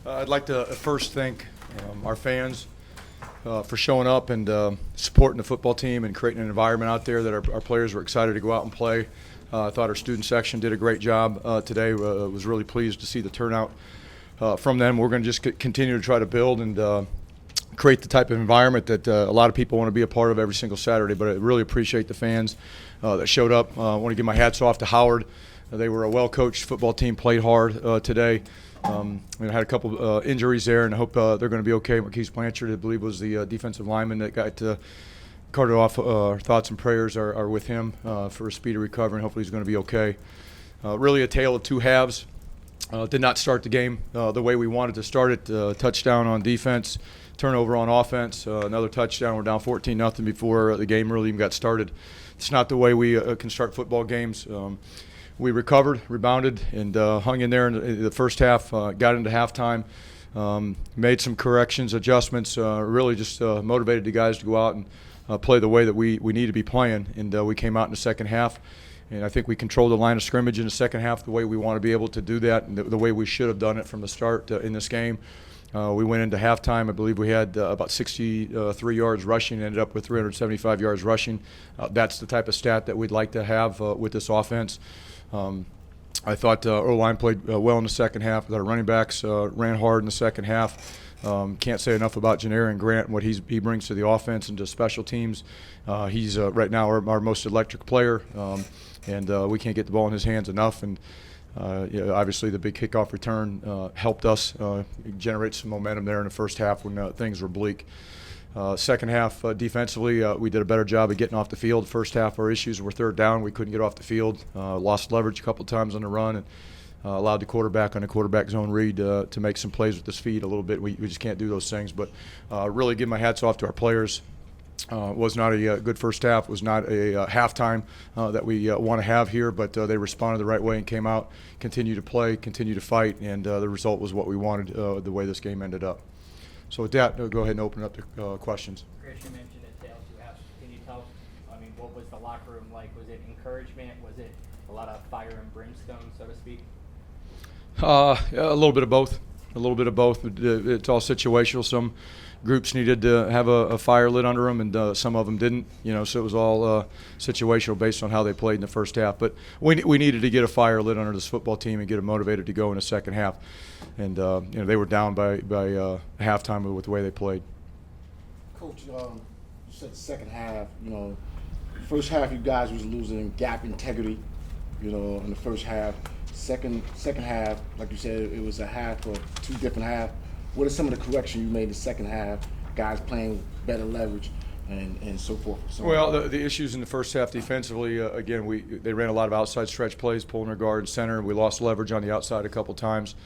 I'd like to first thank our fans for showing up and supporting the football team and creating an environment out there that our players were excited to go out and play. I thought our student section did a great job today. Was really pleased to see the turnout from them. We're going to just continue to try to build and create the type of environment that a lot of people want to be a part of every single Saturday. But I really appreciate the fans that showed up. I want to give my hats off to Howard. They were a well-coached football team, played hard today. Had a couple injuries there, and I hope they're going to be okay. Marquise Blanchard, I believe, was the defensive lineman that got carted off. Our thoughts and prayers are with him for a speedy recovery, and hopefully he's going to be okay. Really a tale of two halves. Did not start the game the way we wanted to start it. Touchdown on defense, turnover on offense, another touchdown. We're down 14-0 before the game really even got started. It's not the way we can start football games. We recovered, rebounded, and hung in there in the first half, got into halftime, made some corrections, adjustments, really just motivated the guys to go out and play the way that we need to be playing. And we came out in the second half, and I think we controlled the line of scrimmage in the second half the way we want to be able to do that and the way we should have done it from the start in this game. We went into halftime. I believe we had about 63 yards rushing, ended up with 375 yards rushing. That's the type of stat that we'd like to have with this offense. I thought O-line played well in the second half. I thought our running backs ran hard in the second half. Can't say enough about Janarian Grant and what he brings to the offense and to special teams. He's right now our most electric player, and we can't get the ball in his hands enough. And obviously the big kickoff return helped us generate some momentum there in the first half when things were bleak. Second half, defensively, we did a better job of getting off the field. First half, our issues were third down. We couldn't get off the field. Lost leverage a couple times on the run and allowed the quarterback on the quarterback zone read to make some plays with his feet a little bit. We just can't do those things. But really give my hats off to our players. Was not a good first half. Was not a halftime that we want to have here, but they responded the right way and came out, continued to play, continued to fight, and the result was what we wanted the way this game ended up. So with that, go ahead and open up the questions. Chris, you mentioned it, Tales. Can you tell, what was the locker room like? Was it encouragement? Was it a lot of fire and brimstone, so to speak? A little bit of both. A little bit of both. It's all situational. Some groups needed to have a fire lit under them, and some of them didn't. So it was all situational based on how they played in the first half. But we needed to get a fire lit under this football team and get them motivated to go in the second half. And they were down by halftime with the way they played. Coach, you said the second half. First half you guys was losing gap integrity. In the first half. Second half, like you said, it was a half of two different halves. What are some of the corrections you made in the second half? Guys playing better leverage and so forth. Well, the issues in the first half defensively, again, they ran a lot of outside stretch plays, pulling their guard and center. We lost leverage on the outside a couple times.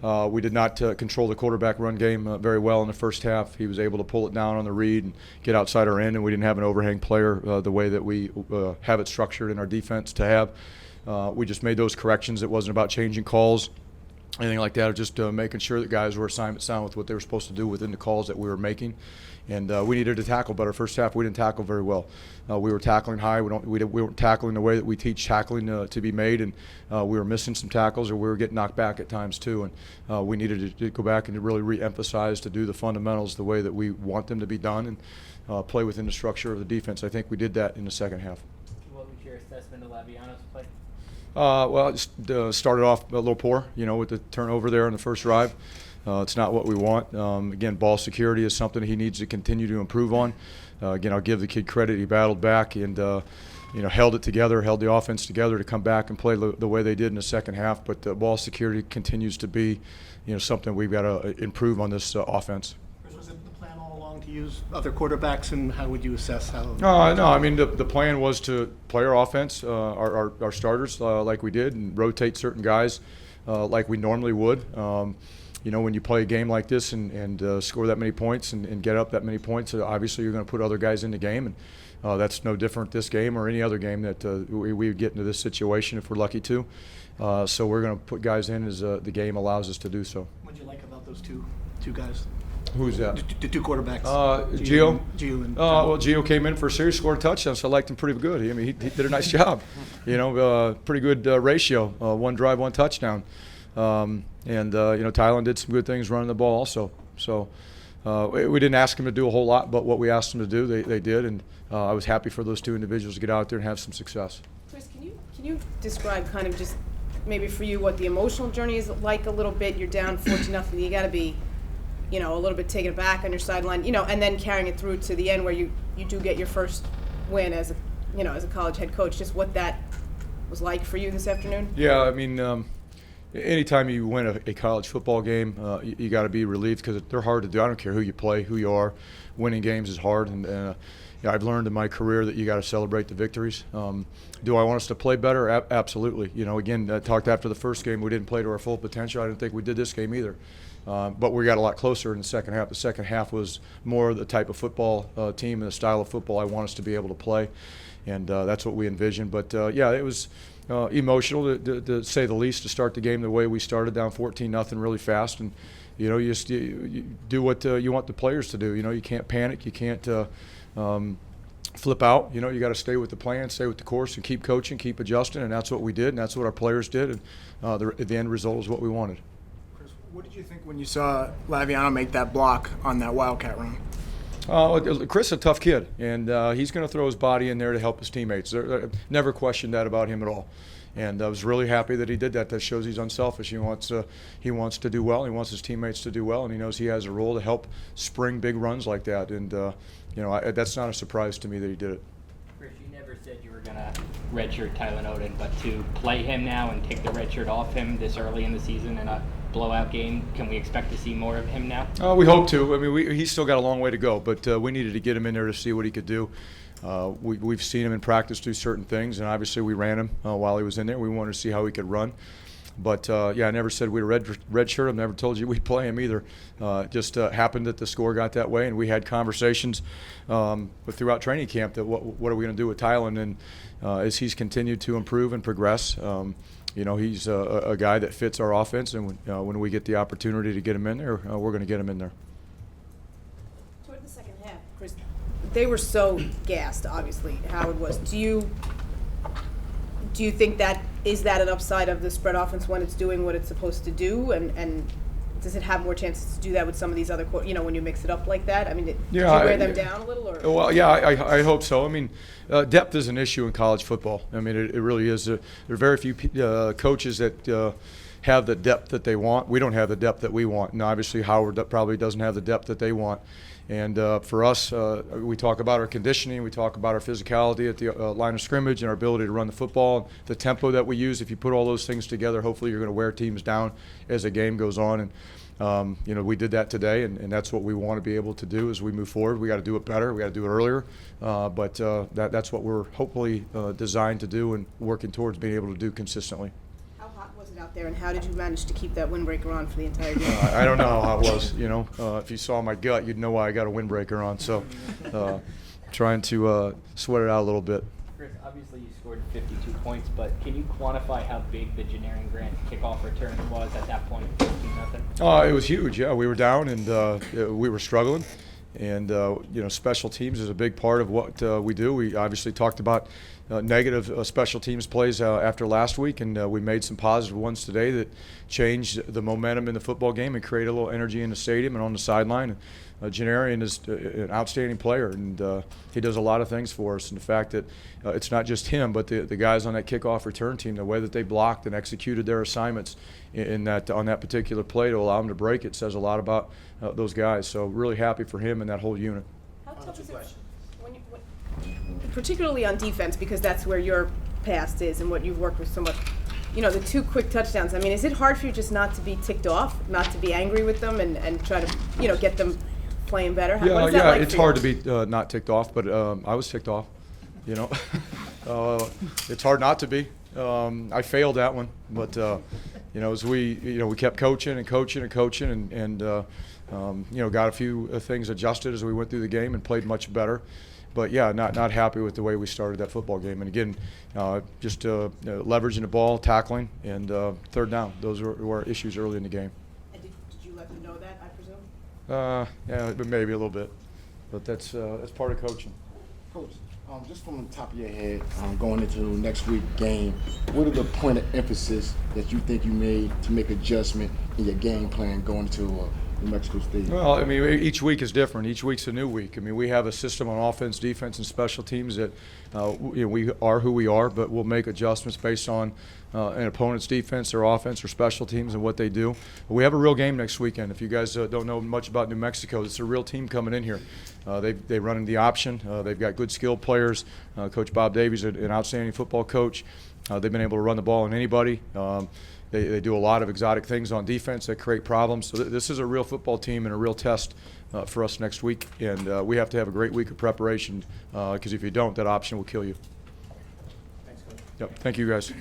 We did not control the quarterback run game very well in the first half. He was able to pull it down on the read and get outside our end, and we didn't have an overhang player the way that we have it structured in our defense to have. We just made those corrections. It wasn't about changing calls, anything like that. It was just making sure that guys were assignment sound with what they were supposed to do within the calls that we were making. And we needed to tackle better. First half, we didn't tackle very well. We were tackling high. We weren't tackling the way that we teach tackling to be made, and we were missing some tackles, or we were getting knocked back at times too. And we needed to go back and really re-emphasize to do the fundamentals the way that we want them to be done and play within the structure of the defense. I think we did that in the second half. What was your assessment of Laviano's play? Well, it started off a little poor, with the turnover there in the first drive. It's not what we want. Again, ball security is something he needs to continue to improve on. Again, I'll give the kid credit. He battled back and, held it together, held the offense together to come back and play the way they did in the second half. But ball security continues to be, something we've got to improve on this offense. Was it the plan all along to use other quarterbacks, and how would you assess how? No. The plan was to play our offense, our starters like we did, and rotate certain guys like we normally would. When you play a game like this and score that many points and get up that many points, obviously you're going to put other guys in the game, and that's no different this game or any other game that we would get into this situation if we're lucky to. So we're going to put guys in as the game allows us to do so. What do you like about those two guys? Who's that? The two quarterbacks. Gio. Gio and well, Gio came in for a series, scored a touchdown, so I liked him pretty good. He did a nice job. Pretty good ratio. One drive, one touchdown. Tylen did some good things running the ball also. So we didn't ask him to do a whole lot, but what we asked them to do, they did, and I was happy for those two individuals to get out there and have some success. Chris, can you describe kind of just maybe for you what the emotional journey is like a little bit? You're down 14-0. You got to be, a little bit taken aback on your sideline, and then carrying it through to the end where you do get your first win as a college head coach. Just what that was like for you this afternoon. Yeah, I mean, anytime you win a college football game, you got to be relieved because they're hard to do. I don't care who you play, who you are. Winning games is hard, and I've learned in my career that you got to celebrate the victories. Do I want us to play better? Absolutely. Again, I talked after the first game, we didn't play to our full potential. I didn't think we did this game either. But we got a lot closer in the second half. The second half was more the type of football team and the style of football I want us to be able to play, and that's what we envisioned. But, it was emotional, to say the least, to start the game the way we started, down 14-0 really fast. And, you do what you want the players to do. You can't panic. You can't flip out. You got to stay with the plan, stay with the course, and keep coaching, keep adjusting, and that's what we did, and that's what our players did, and the end result is what we wanted. Chris, what did you think when you saw Laviano make that block on that Wildcat run? Chris is a tough kid, and he's going to throw his body in there to help his teammates. Never questioned that about him at all. And I was really happy that he did that. That shows he's unselfish. He wants to do well. He wants his teammates to do well, and he knows he has a role to help spring big runs like that. And that's not a surprise to me that he did it. Chris, you never said you were going to redshirt Tylen Oden, but to play him now and take the red shirt off him this early in the season in a blowout game, can we expect to see more of him now? We hope to. I mean, he's still got a long way to go, but we needed to get him in there to see what he could do. We've seen him in practice do certain things, and obviously we ran him while he was in there. We wanted to see how he could run. But, I never said we'd red shirt him. Never told you we'd play him either. It just happened that the score got that way, and we had conversations throughout training camp that what are we going to do with Tylen. And as he's continued to improve and progress, he's a guy that fits our offense, and when we get the opportunity to get him in there, we're going to get him in there. Toward the second half, Chris, they were so gassed, obviously, Howard was. Do you think that is an upside of the spread offense when it's doing what it's supposed to do? And does it have more chances to do that with some of these other, when you mix it up like that? I mean, did you wear them down a little? Or? Well, yeah, I hope so. I mean, depth is an issue in college football. I mean, it really is. There are very few coaches that have the depth that they want. We don't have the depth that we want. And obviously Howard probably doesn't have the depth that they want. And for us, we talk about our conditioning, we talk about our physicality at the line of scrimmage and our ability to run the football, the tempo that we use. If you put all those things together, hopefully you're going to wear teams down as the game goes on. And, we did that today, and that's what we want to be able to do as we move forward. We got to do it better. We got to do it earlier. But that's what we're hopefully designed to do and working towards being able to do consistently. How hot was it out there, and how did you manage to keep that windbreaker on for the entire game? I don't know how hot it was. If you saw my gut, you'd know why I got a windbreaker on. So trying to sweat it out a little bit. Chris, obviously you scored 52 points, but can you quantify how big the Janarian Grant kickoff return was at that point, 15-0? It was huge. Yeah, we were down and we were struggling. And special teams is a big part of what we do. We obviously talked about negative special teams plays after last week, and we made some positive ones today that changed the momentum in the football game and created a little energy in the stadium and on the sideline. Janarian is an outstanding player, and he does a lot of things for us. And the fact that it's not just him, but the guys on that kickoff return team, the way that they blocked and executed their assignments on that particular play to allow them to break it says a lot about those guys. So really happy for him and that whole unit. How tough is it, particularly on defense, because that's where your past is and what you've worked with so much, the 2 quick touchdowns. I mean, is it hard for you just not to be ticked off, not to be angry with them and try to, get them playing better? What is that like it's for hard you? to be not ticked off, but I was ticked off. It's hard not to be. I failed that one, but as we kept coaching and got a few things adjusted as we went through the game and played much better. But yeah, not happy with the way we started that football game. And again, just leveraging the ball, tackling, and third down. Those were our issues early in the game. And did you let them know that, I presume? Yeah, but maybe a little bit. But that's part of coaching. Coach, Just from the top of your head, going into next week's game, what are the point of emphasis that you think you made to make adjustment in your game plan going to New Mexico State? Well, I mean, each week is different. Each week's a new week. I mean, we have a system on offense, defense, and special teams that we are who we are, but we'll make adjustments based on an opponent's defense or offense or special teams and what they do. We have a real game next weekend. If you guys don't know much about New Mexico, it's a real team coming in here. They run in the option. They've got good skilled players. Coach Bob Davies, an outstanding football coach. They've been able to run the ball on anybody. They do a lot of exotic things on defense that create problems. So this is a real football team and a real test for us next week. And we have to have a great week of preparation because if you don't, that option will kill you. Thanks, Coach. Yep. Thank you, guys.